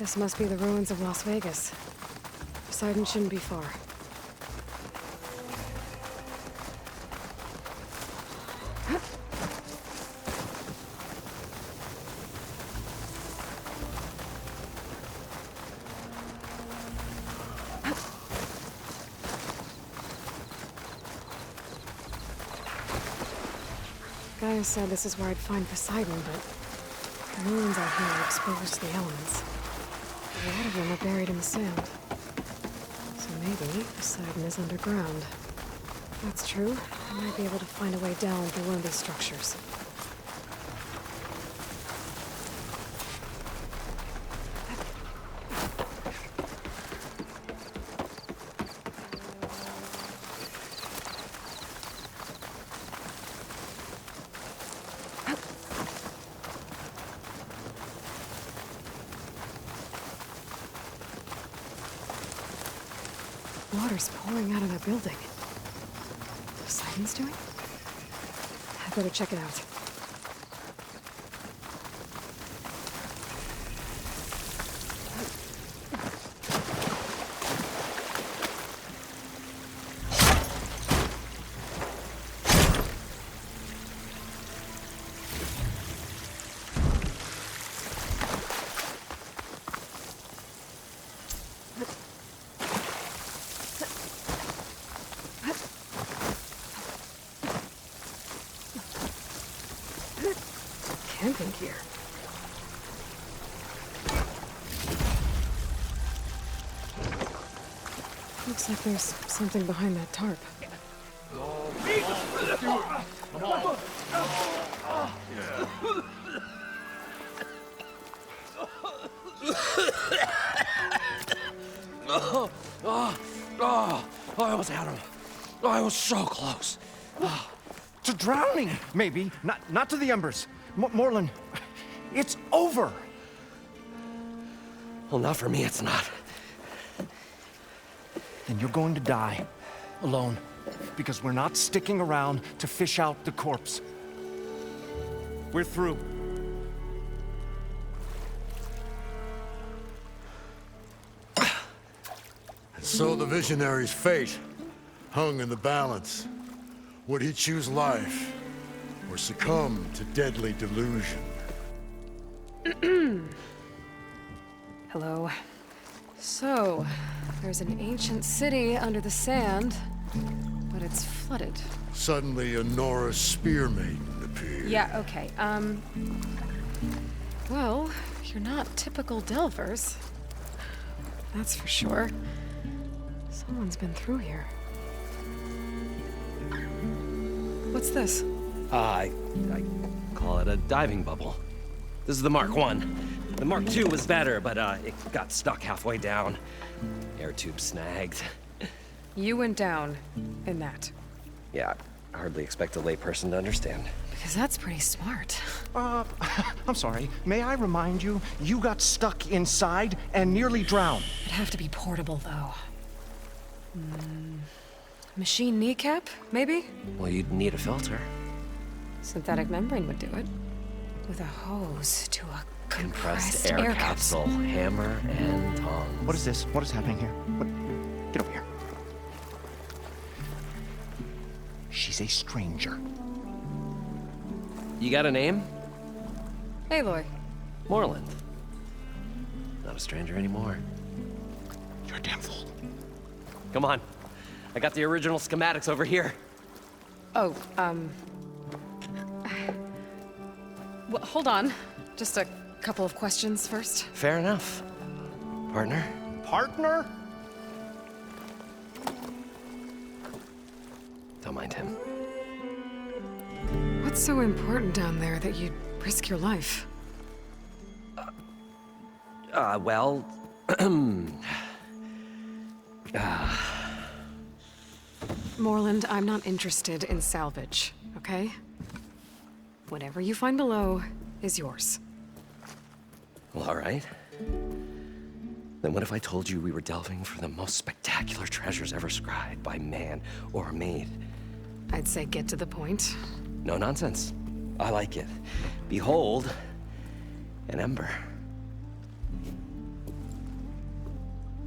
This must be the ruins of Las Vegas. Poseidon shouldn't be far. Gaia said this is where I'd find Poseidon, but the ruins out here are exposed to the elements. A lot of them are buried in the sand. So maybe Poseidon is underground. If that's true, I might be able to find a way down through one of these structures. Water's pouring out of that building. Poseidon's doing? I better check it out. Camping gear. Looks like there's something behind that tarp. I almost had him. I was so close. To drowning, maybe. Not to the embers. Morlund, it's over. Well, not for me, it's not. Then you're going to die. Alone. Because we're not sticking around to fish out the corpse. We're through. So the visionary's fate hung in the balance. Would he choose life, or succumb to deadly delusion? Hello. So, there's an ancient city under the sand, but it's flooded. Suddenly, a Norse spear maiden appeared. Yeah, okay. Well, you're not typical Delvers. That's for sure. Someone's been through here. What's this? I call it a diving bubble. This is the Mark I. The Mark II was better, but it got stuck halfway down. Air tube snagged. You went down in that. Yeah, I hardly expect a layperson to understand. Because that's pretty smart. I'm sorry. May I remind you, you got stuck inside and nearly drowned. It'd have to be portable, though. Machine kneecap, maybe? Well, you'd need a filter. Synthetic membrane would do it. With a hose to a compressed Air capsule, hammer and tongs. What is this? What is happening here? Get over here. She's a stranger. You got a name? Aloy. Moreland. Not a stranger anymore. You're a damn fool. Come on. I got the original schematics over here. Oh, well, hold on. Just a couple of questions first. Fair enough. Partner? Partner? Don't mind him. What's so important down there that you'd risk your life? Well... Moreland, I'm not interested in salvage, okay? Whatever you find below is yours. Well, all right. Then what if I told you we were delving for the most spectacular treasures ever scribed by man or maid? I'd say get to the point. No nonsense. I like it. Behold, an ember.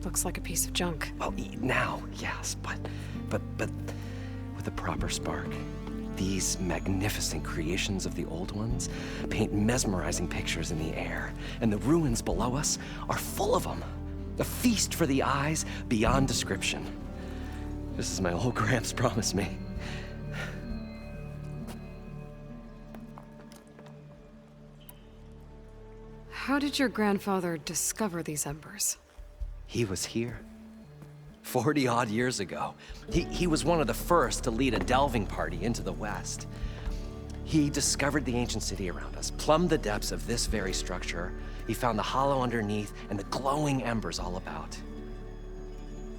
Looks like a piece of junk. Well, now, yes, but with a proper spark. These magnificent creations of the old ones paint mesmerizing pictures in the air, and the ruins below us are full of them. A feast for the eyes beyond description. Just as my old Gramps promised me. How did your grandfather discover these embers? He was here 40-odd years ago. He was one of the first to lead a delving party into the West. He discovered the ancient city around us, plumbed the depths of this very structure. He found the hollow underneath and the glowing embers all about.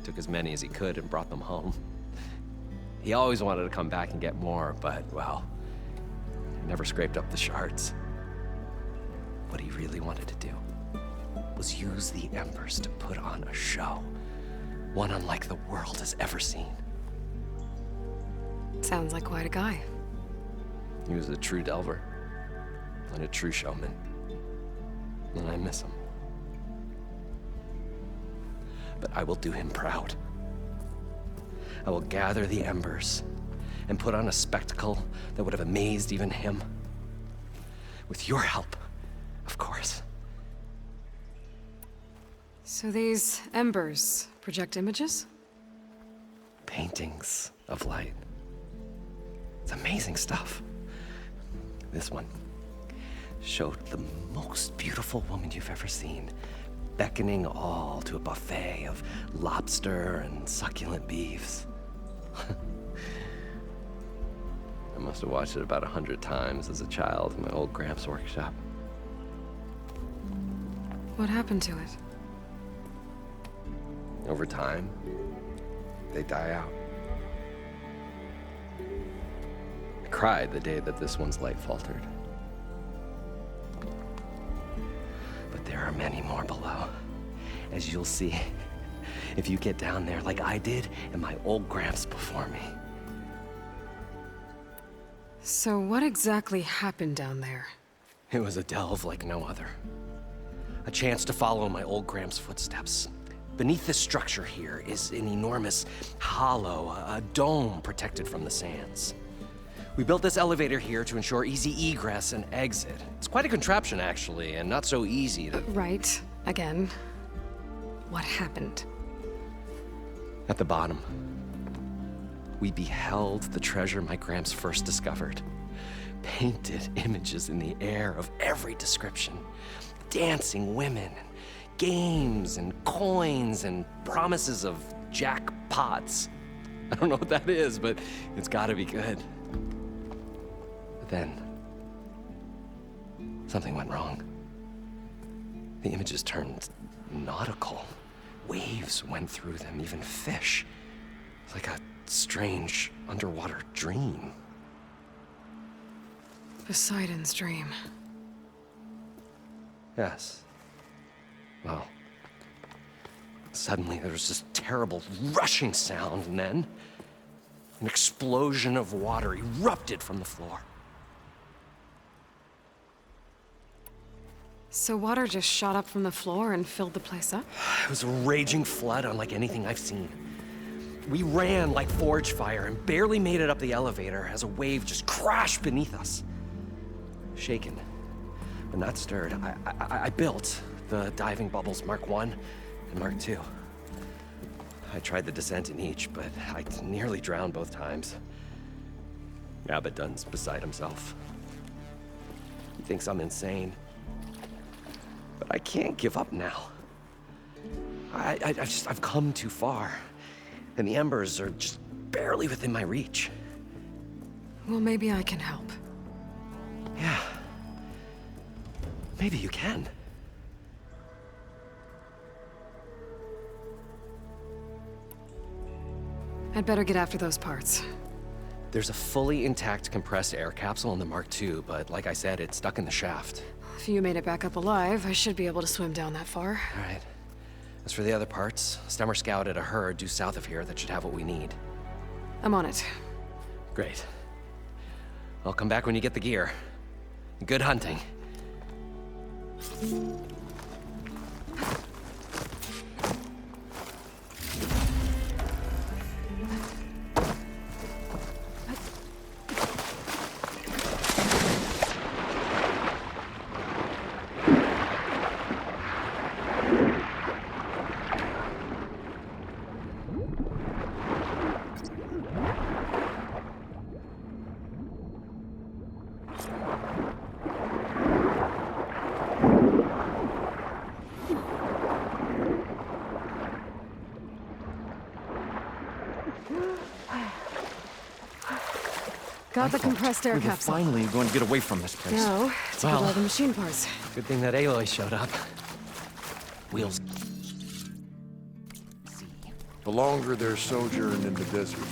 Took as many as he could and brought them home. He always wanted to come back and get more, but, well, never scraped up the shards. What he really wanted to do was use the embers to put on a show. One unlike the world has ever seen. Sounds like quite a guy. He was a true delver and a true showman. And I miss him. But I will do him proud. I will gather the embers and put on a spectacle that would have amazed even him. With your help, of course. So these embers project images? Paintings of light. It's amazing stuff. This one showed the most beautiful woman you've ever seen, beckoning all to a buffet of lobster and succulent beefs. I must have watched it about 100 times as a child in my old Gramps' workshop. What happened to it? Over time, they die out. I cried the day that this one's light faltered. But there are many more below, as you'll see if you get down there like I did and my old Gramps before me. So what exactly happened down there? It was a delve like no other. A chance to follow my old Gramps' footsteps. Beneath this structure here is an enormous hollow, a dome protected from the sands. We built this elevator here to ensure easy egress and exit. It's quite a contraption, actually, and not so easy to... Right. Again. What happened? At the bottom, we beheld the treasure my Gramps first discovered. Painted images in the air of every description. Dancing women, games and coins and promises of jackpots. I don't know what that is, but it's gotta be good. But then, something went wrong. The images turned nautical. Waves went through them, even fish. It's like a strange underwater dream. Poseidon's dream. Yes. Well, suddenly there was this terrible rushing sound, and then an explosion of water erupted from the floor. So water just shot up from the floor and filled the place up? It was a raging flood unlike anything I've seen. We ran like forge fire and barely made it up the elevator as a wave just crashed beneath us. Shaken, but not stirred, I built the diving bubbles Mark I and Mark II. I tried the descent in each, but I nearly drowned both times. Abaddon's beside himself. He thinks I'm insane. But I can't give up now. I've come too far. And the embers are just barely within my reach. Well, maybe I can help. Yeah. Maybe you can. I'd better get after those parts. There's a fully intact compressed air capsule in the Mark II, but like I said, it's stuck in the shaft. If you made it back up alive, I should be able to swim down that far. All right. As for the other parts, Stemmer scouted a herd due south of here that should have what we need. I'm on it. Great. I'll come back when you get the gear. Good hunting. got the compressed air We were capsule. finally going to get away from this place. Now, to get all the machine parts. Good thing that Aloy showed up. Wheels. The longer their sojourn in the desert,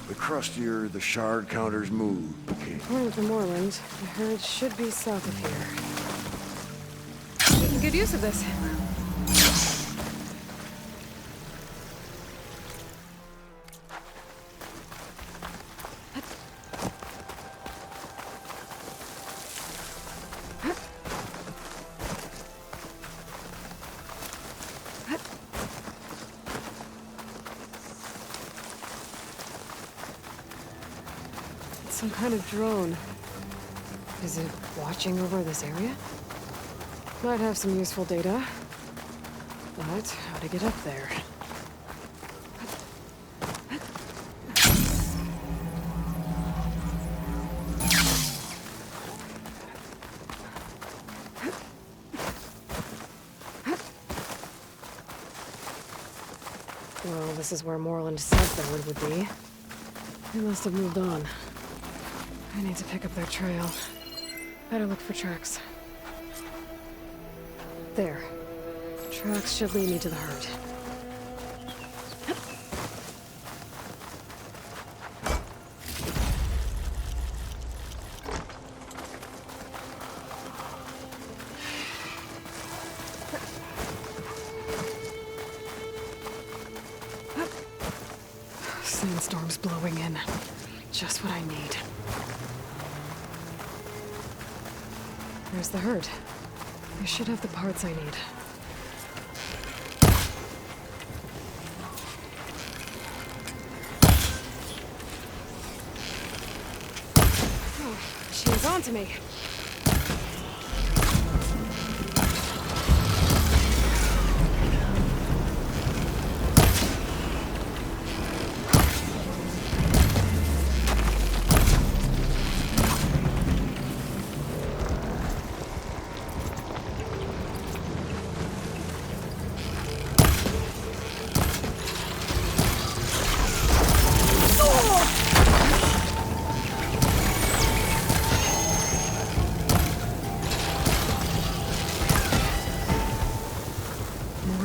the crustier the shard counters move, King. According to Moreland, the herd should be south of here. Making good use of this. Some kind of drone. Is it watching over this area? Might have some useful data. But how to get up there? Well, this is where Moreland said the herd would be. They must have moved on. I need to pick up their trail. Better look for tracks. There. Tracks should lead me to the herd. Sandstorm's blowing in. Just what I need. There's the herd. I should have the parts I need. Oh, she's on to me.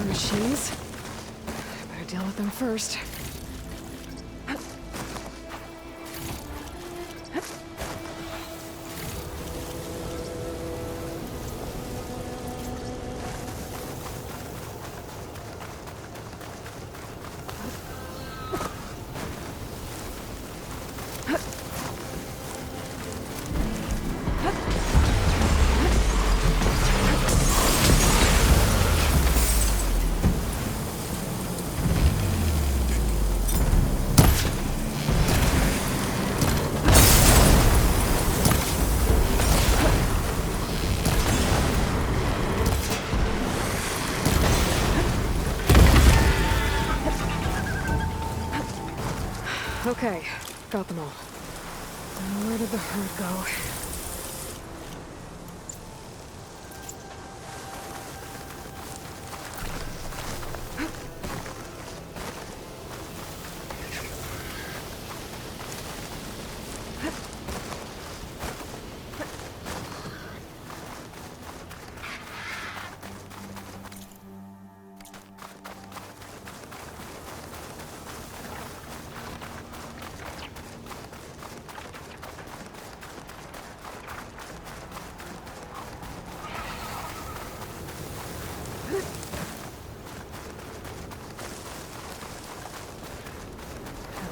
Machines? Better deal with them first. Okay, got them all. Now where did the herd go?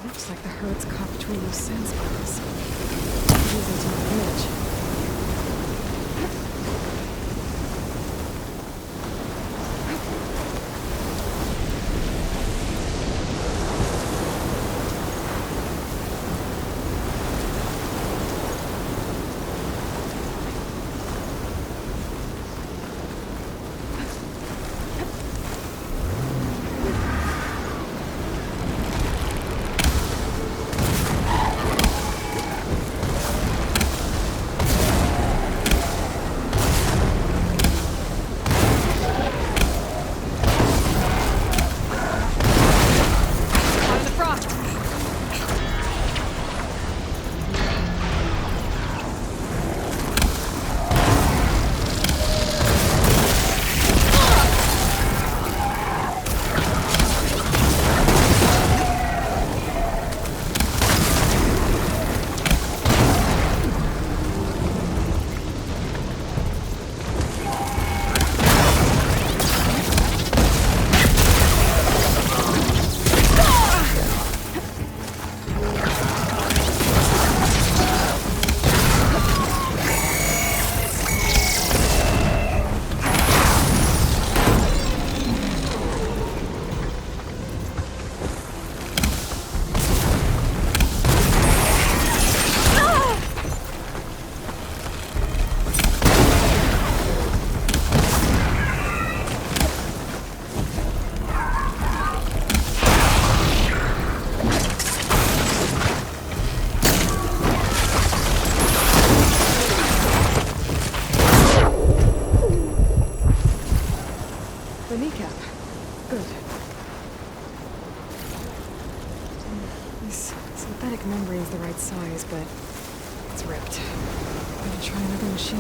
Looks like the herd's caught between those sand spirals. Easy to manage. glowing sheen.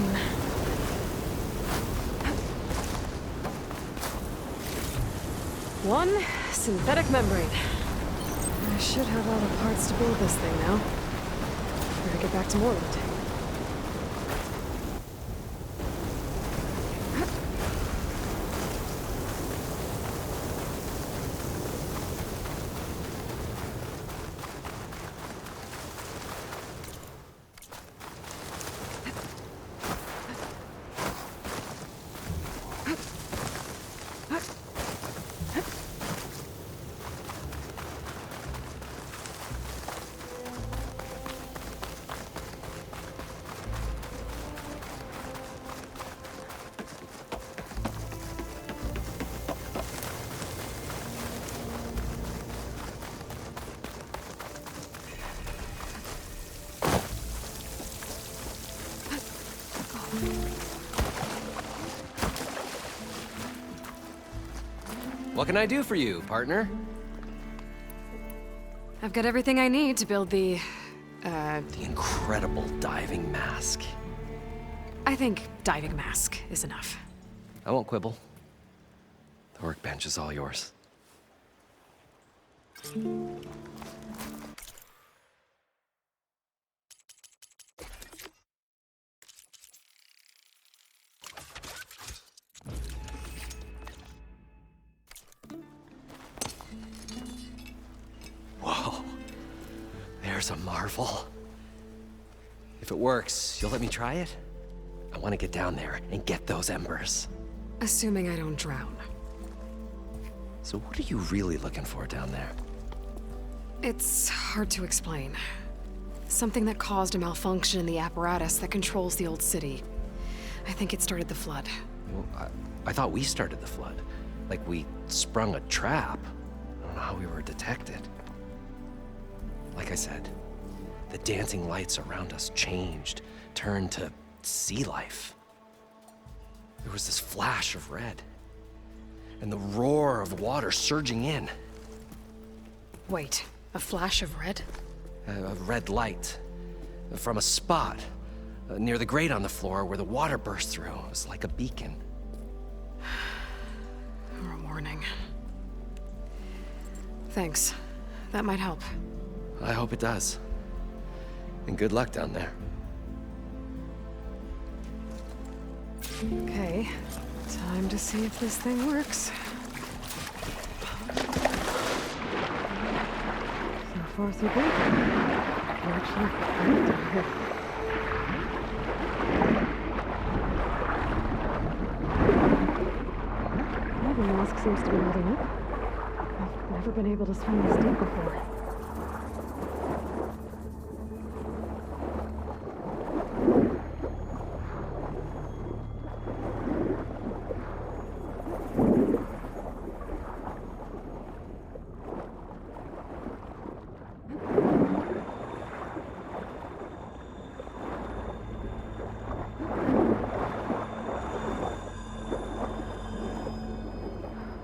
One synthetic membrane. I should have all the parts to build this thing now. Better get back to Moreland. What can I do for you, partner? I've got everything I need to build the incredible diving mask. I think diving mask is enough. I won't quibble. The workbench is all yours. Whoa. There's a marvel. If it works, you'll let me try it? I want to get down there and get those embers. Assuming I don't drown. So what are you really looking for down there? It's hard to explain. Something that caused a malfunction in the apparatus that controls the old city. I think it started the flood. Well, I thought we started the flood. Like we sprung a trap. I don't know how we were detected. Like I said, the dancing lights around us changed, turned to sea life. There was this flash of red, and the roar of water surging in. Wait, a flash of red? A red light from a spot near the grate on the floor where the water burst through. It was like a beacon. Or a warning. Thanks. That might help. I hope it does. And good luck down there. Okay, time to see if this thing works. So far, so good. Actually, well, the mask seems to be holding up. I've never been able to swim this deep before.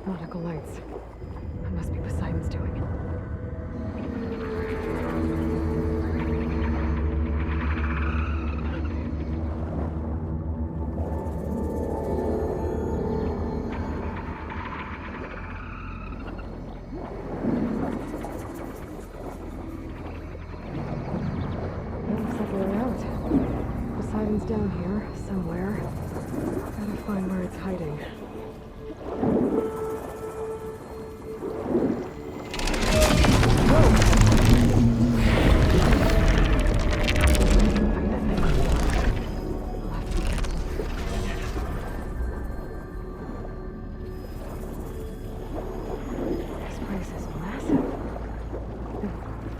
Nautical lights. That must be Poseidon's doing. Looks like we're out. Poseidon's down here, somewhere. Gotta find where it's hiding.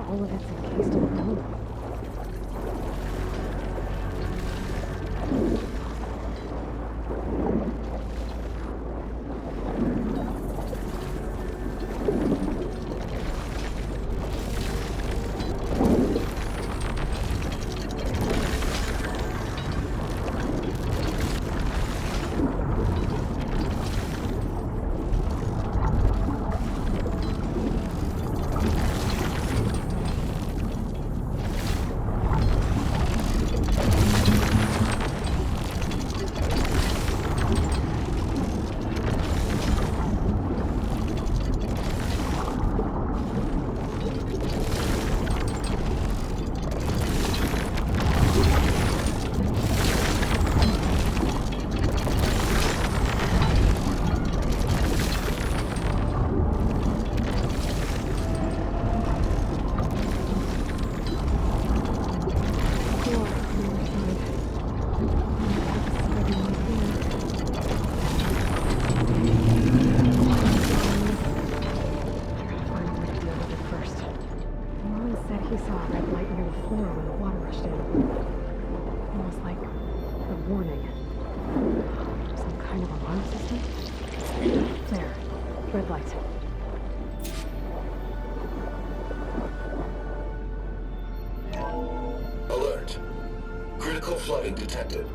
All of it's encased in gold. red light. Alert. Critical flooding detected.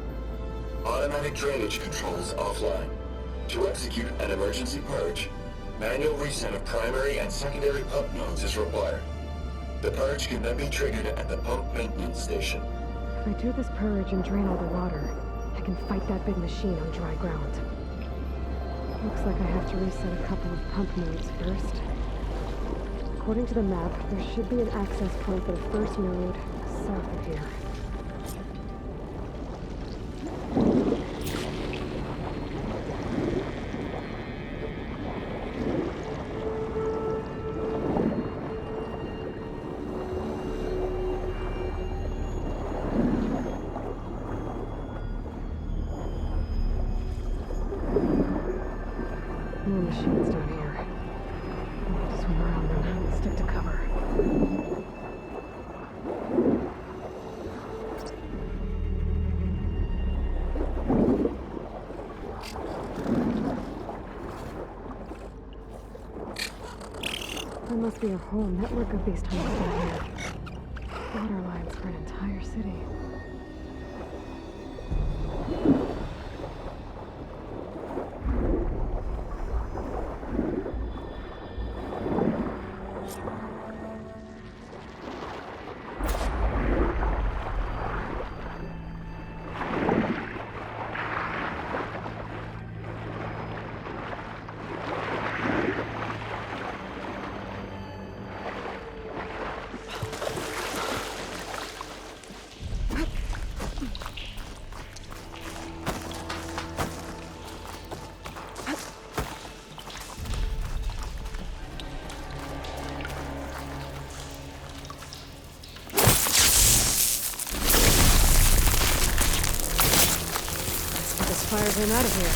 Automatic drainage controls offline. To execute an emergency purge, manual reset of primary and secondary pump nodes is required. The purge can then be triggered at the pump maintenance station. If I do this purge and drain all the water, I can fight that big machine on dry ground. Looks like I have to reset a couple of pump nodes first. According to the map, there should be an access point for the first node south of here. More machines down here. I'll have to swim around them and stick to cover. There must be a whole network of these tunnels down here. Water lines for an entire city. Fires him out of here.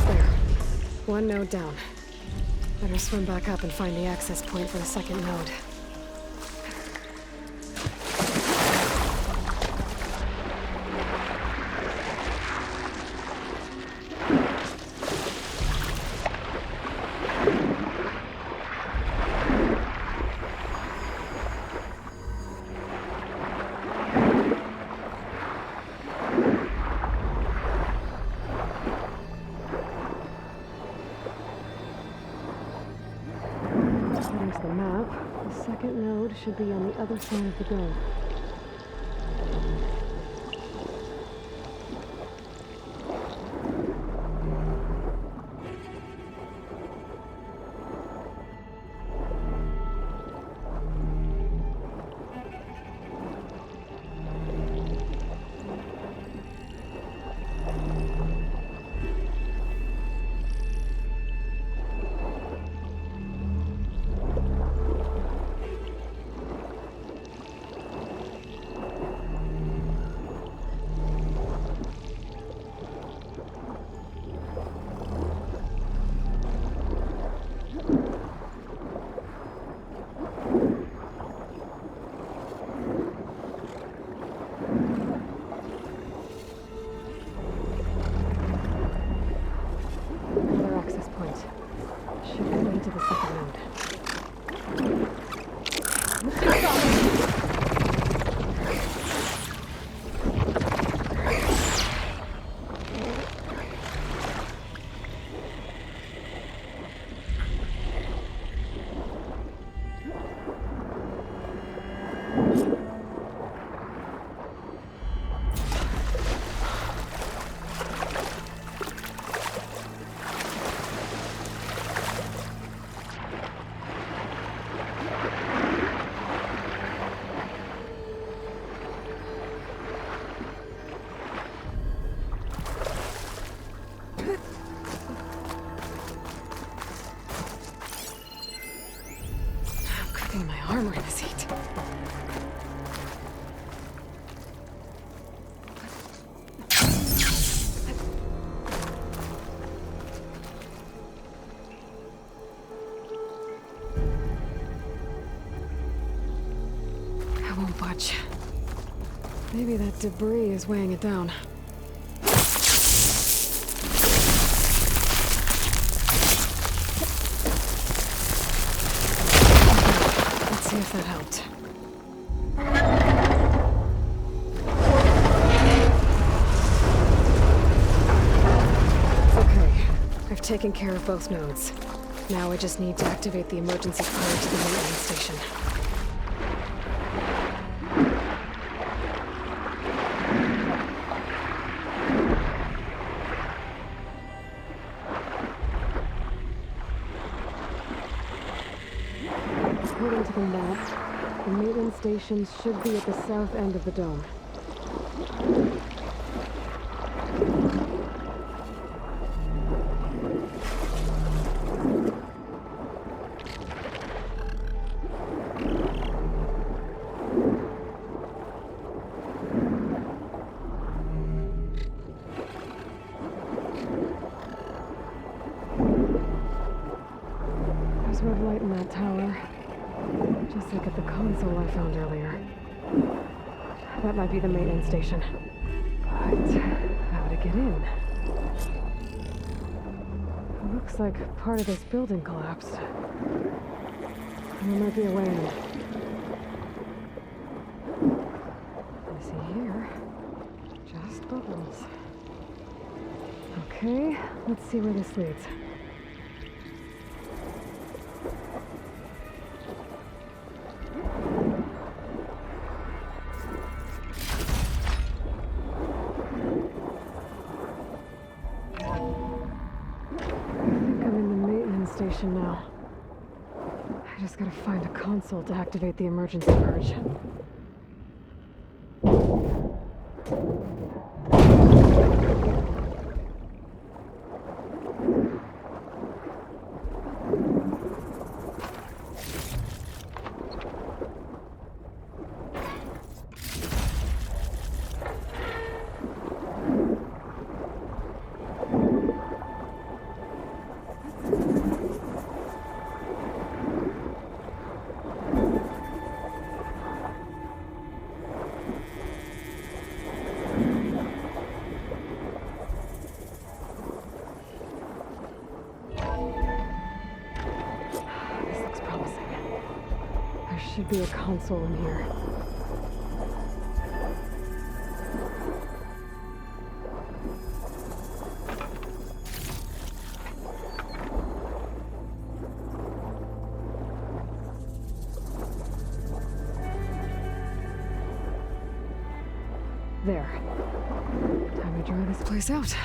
There. One node down. Better swim back up and find the access point for the second node. According to the map, the second node should be on the other side of the dome. My armor in this heat. budge. Maybe that debris is weighing it down. Let's see if that helped. Okay, I've taken care of both nodes. Now I just need to activate the emergency power to the maintenance station. According to the map, the maintenance station should be at the south end of the dome. There's red light in that tower. Just like at the console I found earlier. That might be the maintenance station. But how to get in? It looks like part of this building collapsed. There might be a way in. I see here, just bubbles. Okay, let's see where this leads. Station now. I just gotta find a console to activate the emergency purge. Should be a console in here. There. Time to dry this place out.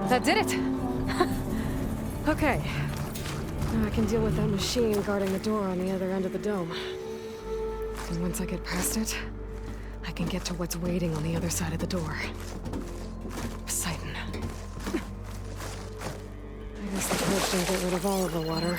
That did it! Okay. Now I can deal with that machine guarding the door on the other end of the dome. And once I get past it, I can get to what's waiting on the other side of the door. Poseidon. I guess the purge didn't get rid of all of the water.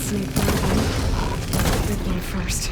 snake one. Big one first.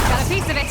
Got a piece of it.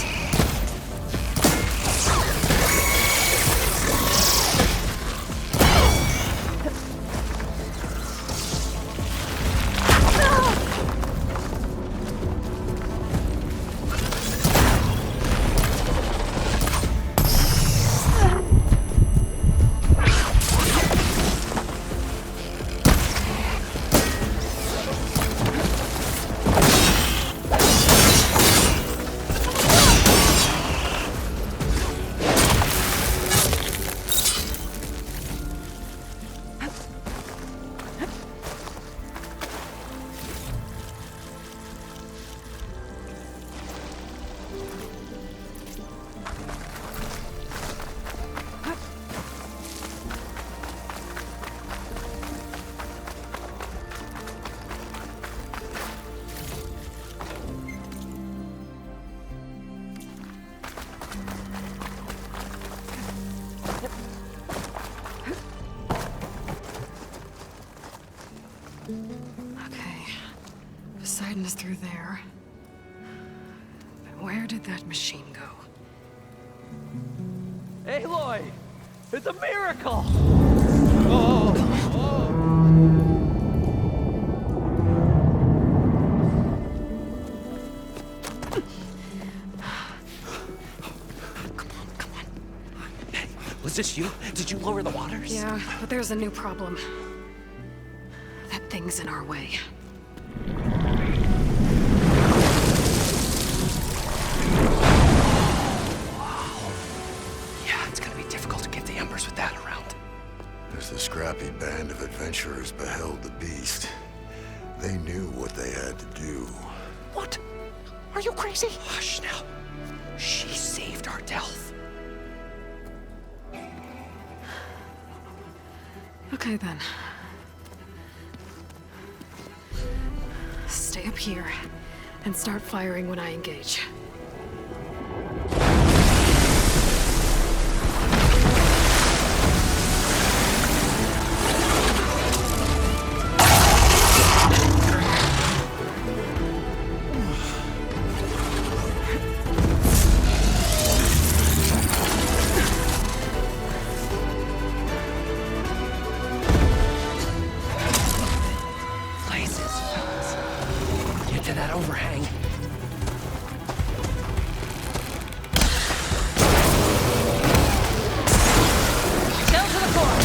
Okay. Poseidon is through there. But where did that machine go? Aloy! It's a miracle! Come on. Hey, was this you? Did you lower the waters? Yeah, but there's a new problem. That thing's in our way. Yeah, it's gonna be difficult to get the embers with that around. As the scrappy band of adventurers beheld the beast, they knew what they had to do. What? Are you crazy? Hush now. She saved our Delph. Okay then. Stay up here and start firing when I engage. Get to that overhang. Sail to the core.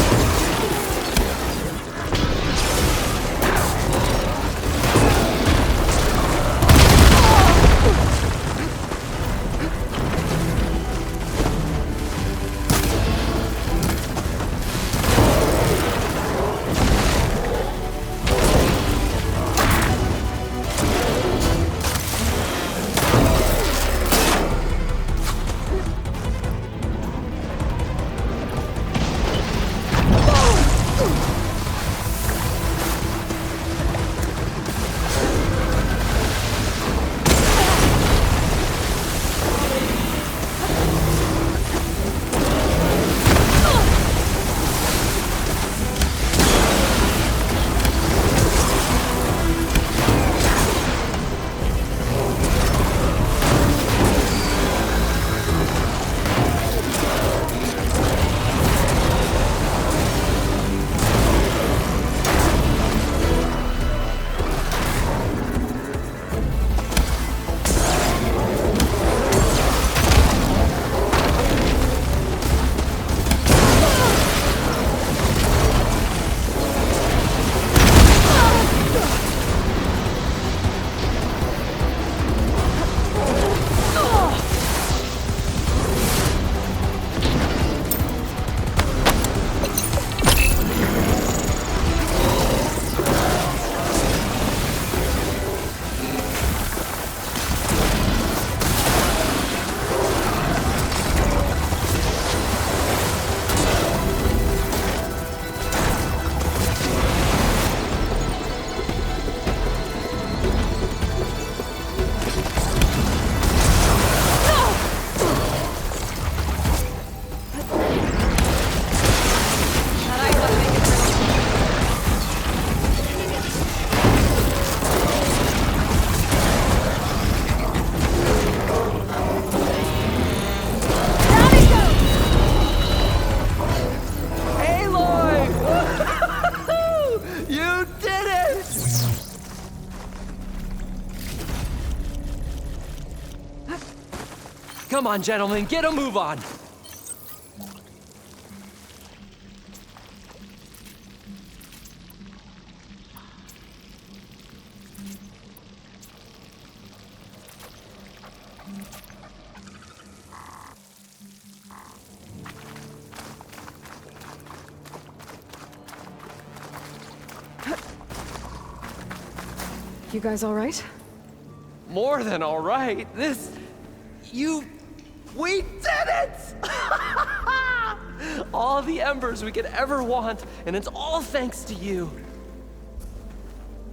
Come on, gentlemen, get a move on! You guys all right? More than all right. We did it! All the embers we could ever want, and it's all thanks to you.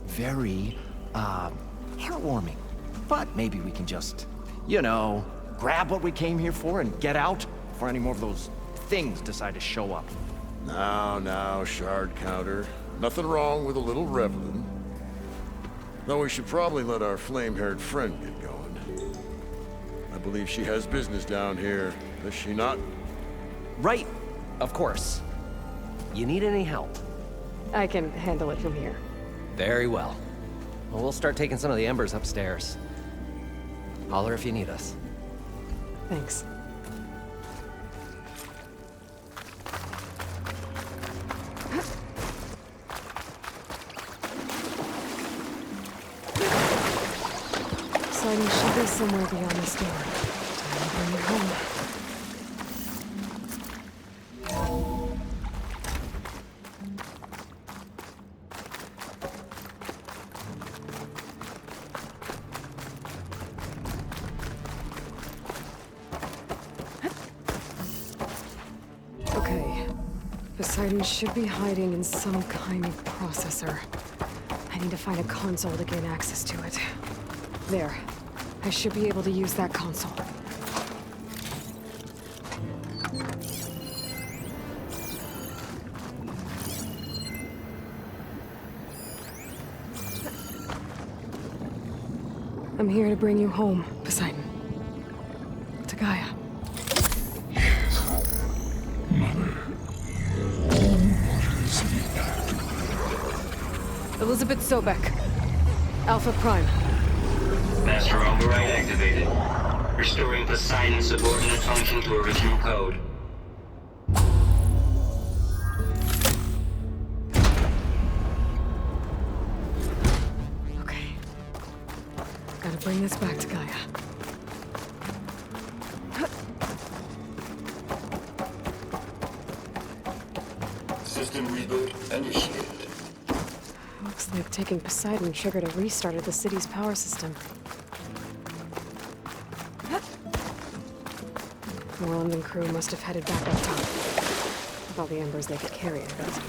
Very, heartwarming. But maybe we can just, grab what we came here for and get out before any more of those things decide to show up. Now, shard counter. Nothing wrong with a little reveling. Though we should probably let our flame-haired friend get going. I believe she has business down here, does she not? Right, of course. You need any help? I can handle it from here. Very well. Well, we'll start taking some of the embers upstairs. Holler if you need us. Thanks. Poseidon should be somewhere beyond this door. Time to bring it home. Okay. Poseidon should be hiding in some kind of processor. I need to find a console to gain access to it. There. I should be able to use that console. I'm here to bring you home, Poseidon. To Gaia. Elizabeth Sobek. Alpha Prime. Master override activated. Restoring Poseidon's subordinate function to original code. Okay. Gotta bring this back to Gaia. System reboot initiated. Looks like taking Poseidon triggered a restart of the city's power system. Moreland and crew must have headed back up top. With all the embers they could carry, I bet.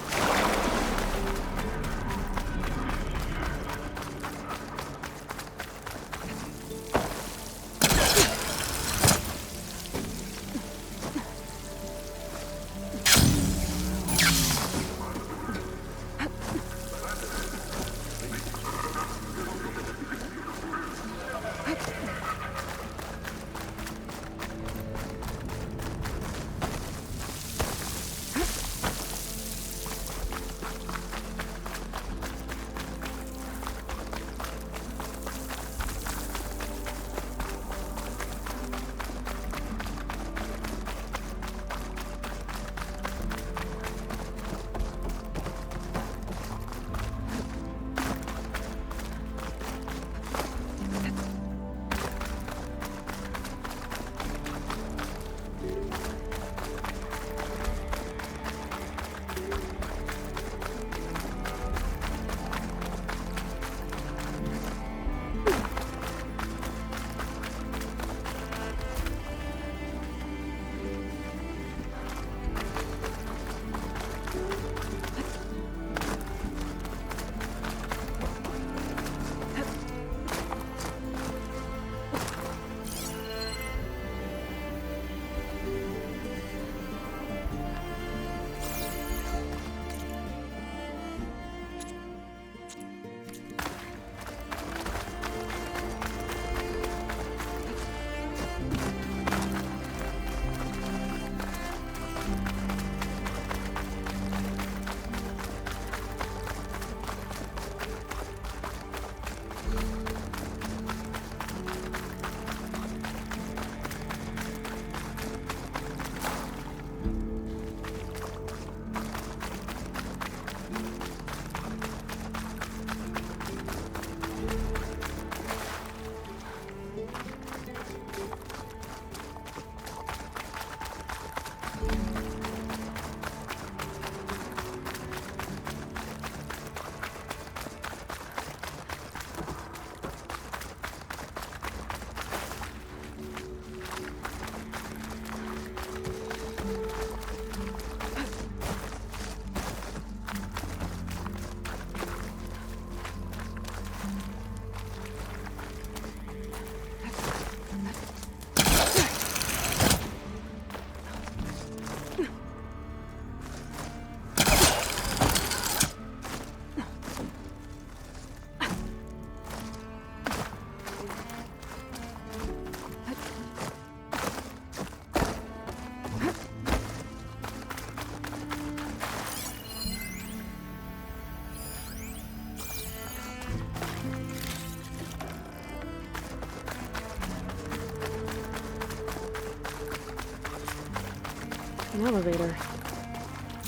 An elevator.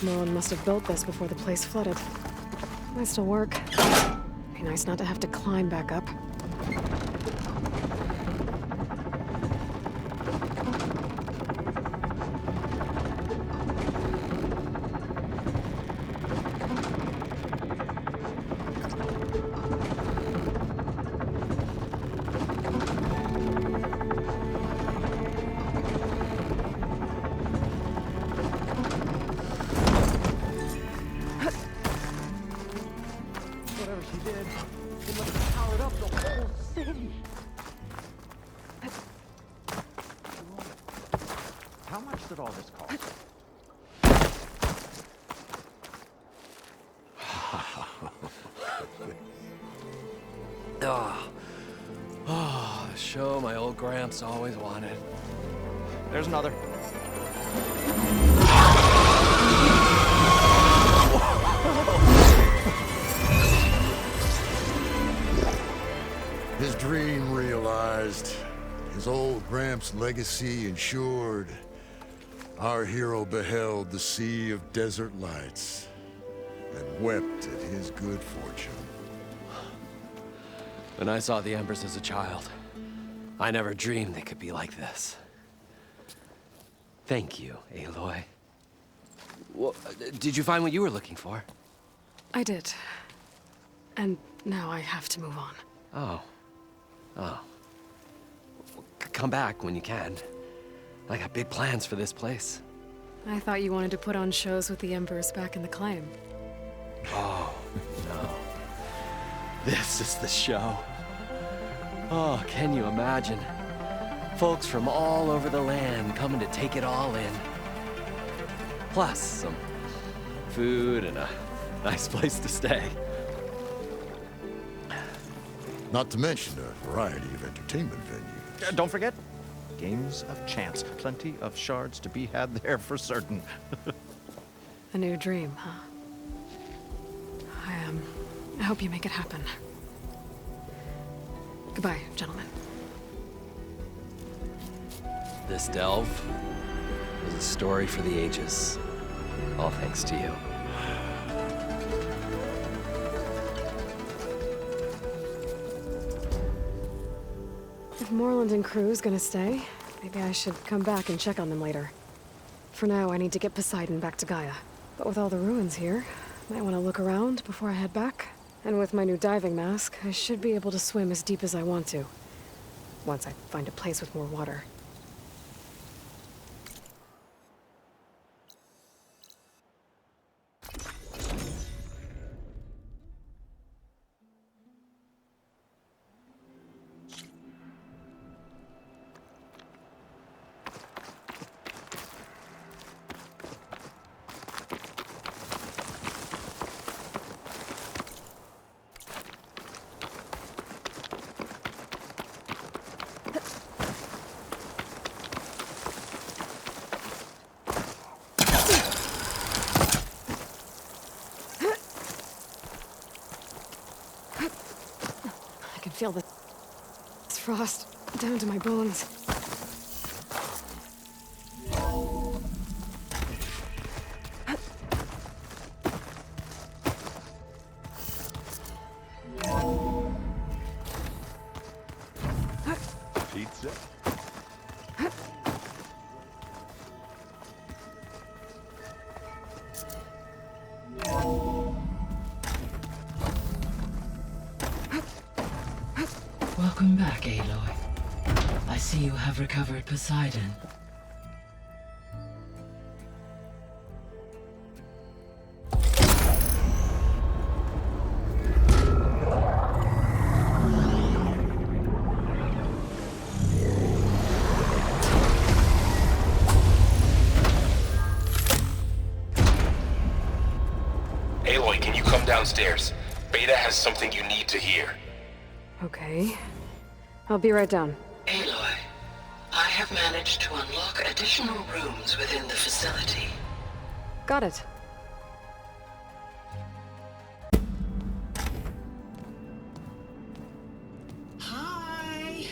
Merlin must have built this before the place flooded. Might still work. Be nice not to have to climb back up. Whatever she did, it must have powered up the whole city. How much did all this cost? The show my old Gramps always wanted. There's another. His dream realized, his old Gramps' legacy ensured. Our hero beheld the sea of desert lights and wept at his good fortune. When I saw the Embers as a child, I never dreamed they could be like this. Thank you, Aloy. Well, did you find what you were looking for? I did. And now I have to move on. Oh. Come back when you can. I got big plans for this place. I thought you wanted to put on shows with the Embers back in the claim. Oh, no. This is the show. Oh, can you imagine? Folks from all over the land coming to take it all in. Plus, some food and a nice place to stay. Not to mention a variety of entertainment venues. Don't forget, games of chance. Plenty of shards to be had there for certain. A new dream, huh? I hope you make it happen. Goodbye, gentlemen. This delve is a story for the ages. All thanks to you. If Moreland and crew's gonna stay, maybe I should come back and check on them later. For now, I need to get Poseidon back to Gaia. But with all the ruins here, I might want to look around before I head back. And with my new diving mask, I should be able to swim as deep as I want to. Once I find a place with more water. I can feel the frost down to my bones. Pizza? Welcome back, Aloy. I see you have recovered Poseidon. Aloy, can you come downstairs? Beta has something you need to hear. Okay. I'll be right down. Aloy, I have managed to unlock additional rooms within the facility. Got it. Hi!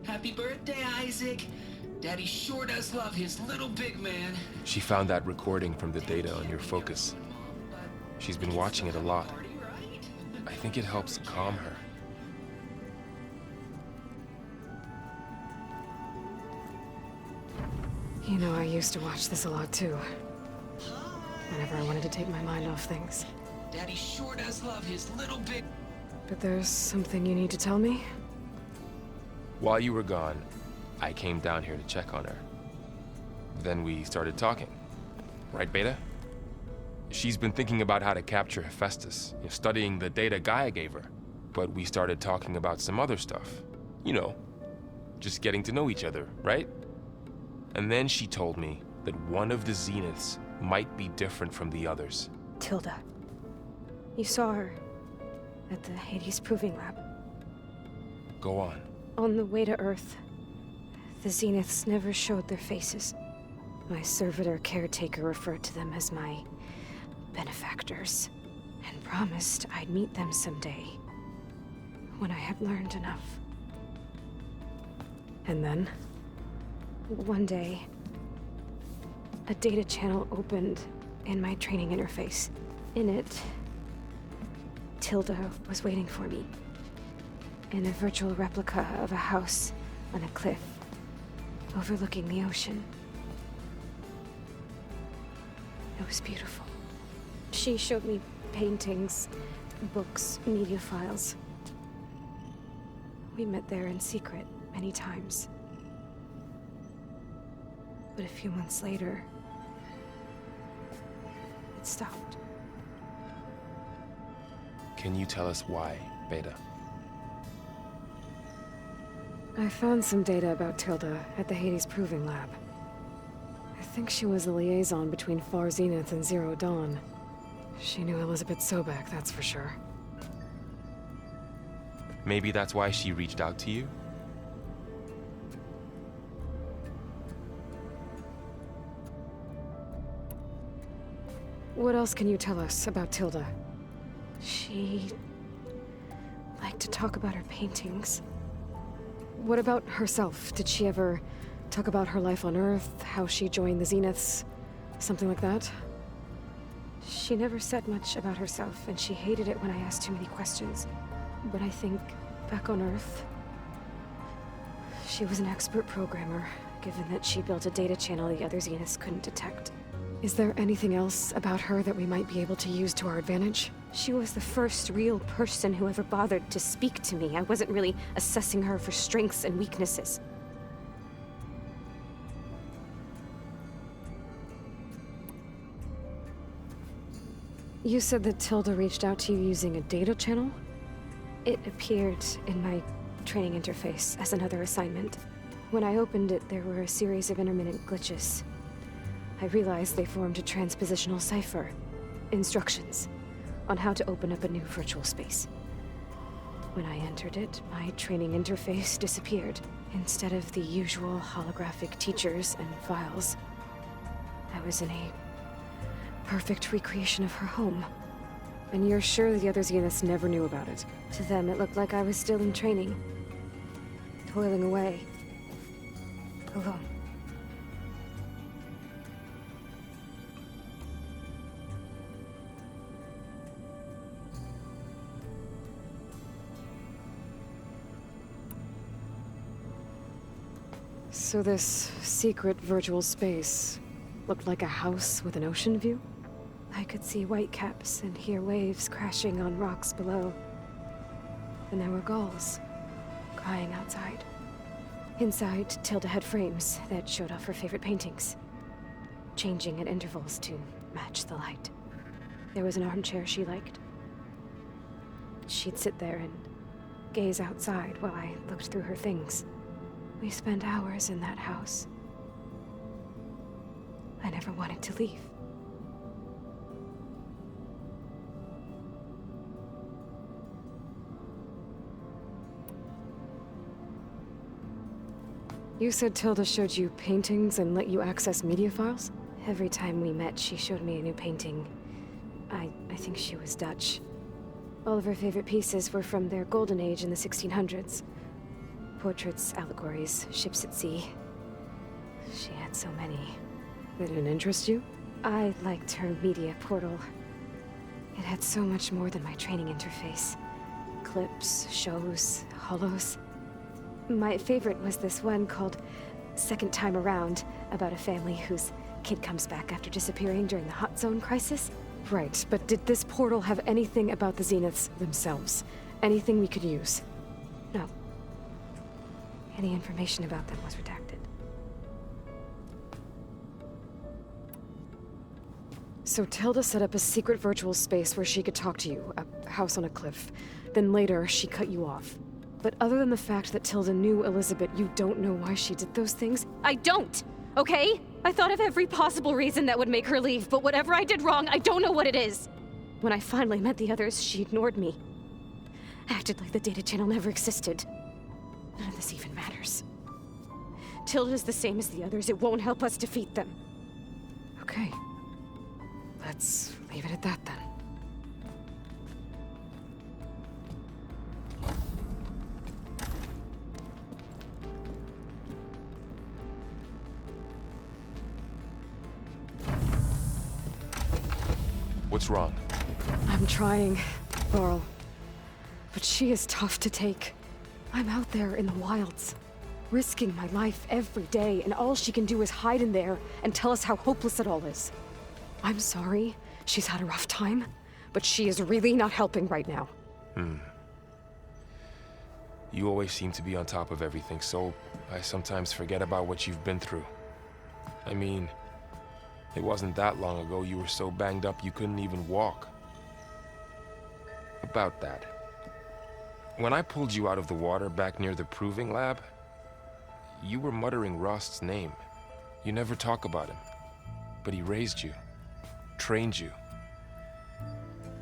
Happy birthday, Isaac. Daddy sure does love his little big man. She found that recording from the data on your focus. She's been watching it a lot. I think it helps calm her. You know, I used to watch this a lot too. Whenever I wanted to take my mind off things. Daddy sure does love his little big... But there's something you need to tell me? While you were gone, I came down here to check on her. Then we started talking. Right, Beta? She's been thinking about how to capture Hephaestus, studying the data Gaia gave her. But we started talking about some other stuff. You know, just getting to know each other, right? And then she told me that one of the Zeniths might be different from the others. Tilda. You saw her at the Hades Proving Lab. Go on. On the way to Earth, the Zeniths never showed their faces. My servitor caretaker referred to them as my benefactors, and promised I'd meet them someday, when I had learned enough. And then, one day, a data channel opened in my training interface. In it, Tilda was waiting for me, in a virtual replica of a house on a cliff, overlooking the ocean. It was beautiful. She showed me paintings, books, media files. We met there in secret many times. But a few months later, it stopped. Can you tell us why, Beta? I found some data about Tilda at the Hades Proving Lab. I think she was a liaison between Far Zenith and Zero Dawn. She knew Elizabeth Sobek, that's for sure. Maybe that's why she reached out to you? What else can you tell us about Tilda? She liked to talk about her paintings. What about herself? Did she ever talk about her life on Earth, how she joined the Zeniths, something like that? She never said much about herself, and she hated it when I asked too many questions. But I think, back on Earth, she was an expert programmer, given that she built a data channel the other Zeniths couldn't detect. Is there anything else about her that we might be able to use to our advantage? She was the first real person who ever bothered to speak to me. I wasn't really assessing her for strengths and weaknesses. You said that Tilda reached out to you using a data channel? It appeared in my training interface as another assignment. When I opened it, there were a series of intermittent glitches. I realized they formed a transpositional cipher. Instructions on how to open up a new virtual space. When I entered it, my training interface disappeared. Instead of the usual holographic teachers and files, I was in a perfect recreation of her home. And you're sure the other Zeniths never knew about it? To them, it looked like I was still in training. Toiling away. Alone. So this secret virtual space looked like a house with an ocean view? I could see whitecaps and hear waves crashing on rocks below. And there were gulls crying outside. Inside, Tilda had frames that showed off her favorite paintings, changing at intervals to match the light. There was an armchair she liked. She'd sit there and gaze outside while I looked through her things. We spent hours in that house. I never wanted to leave. You said Tilda showed you paintings and let you access media files? Every time we met, she showed me a new painting. I think she was Dutch. All of her favorite pieces were from their golden age in the 1600s. Portraits, allegories, ships at sea. She had so many. They didn't interest you? I liked her media portal. It had so much more than my training interface. Clips, shows, holos. My favorite was this one called Second Time Around, about a family whose kid comes back after disappearing during the Hot Zone crisis. Right, but did this portal have anything about the Zeniths themselves? Anything we could use? No. Any information about them was redacted. So Tilda set up a secret virtual space where she could talk to you, a house on a cliff. Then later, she cut you off. But other than the fact that Tilda knew Elizabeth, you don't know why she did those things? I don't! Okay? I thought of every possible reason that would make her leave, but whatever I did wrong, I don't know what it is. When I finally met the others, she ignored me. Acted like the data channel never existed. None of this even matters. Tilda's the same as the others. It won't help us defeat them. Okay. Let's leave it at that then. What's wrong? I'm trying, Laurel. But she is tough to take. I'm out there in the wilds, risking my life every day, and all she can do is hide in there and tell us how hopeless it all is. I'm sorry, she's had a rough time, but she is really not helping right now. You always seem to be on top of everything, so I sometimes forget about what you've been through. I mean, it wasn't that long ago you were so banged up you couldn't even walk. About that. When I pulled you out of the water back near the proving lab, you were muttering Rost's name. You never talk about him, but he raised you, trained you.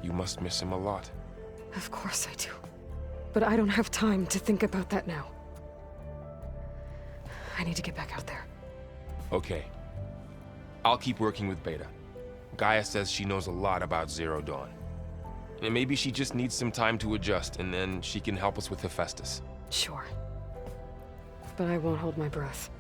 You must miss him a lot. Of course I do. But I don't have time to think about that now. I need to get back out there. Okay. I'll keep working with Beta. Gaia says she knows a lot about Zero Dawn. And maybe she just needs some time to adjust, and then she can help us with Hephaestus. Sure. But I won't hold my breath.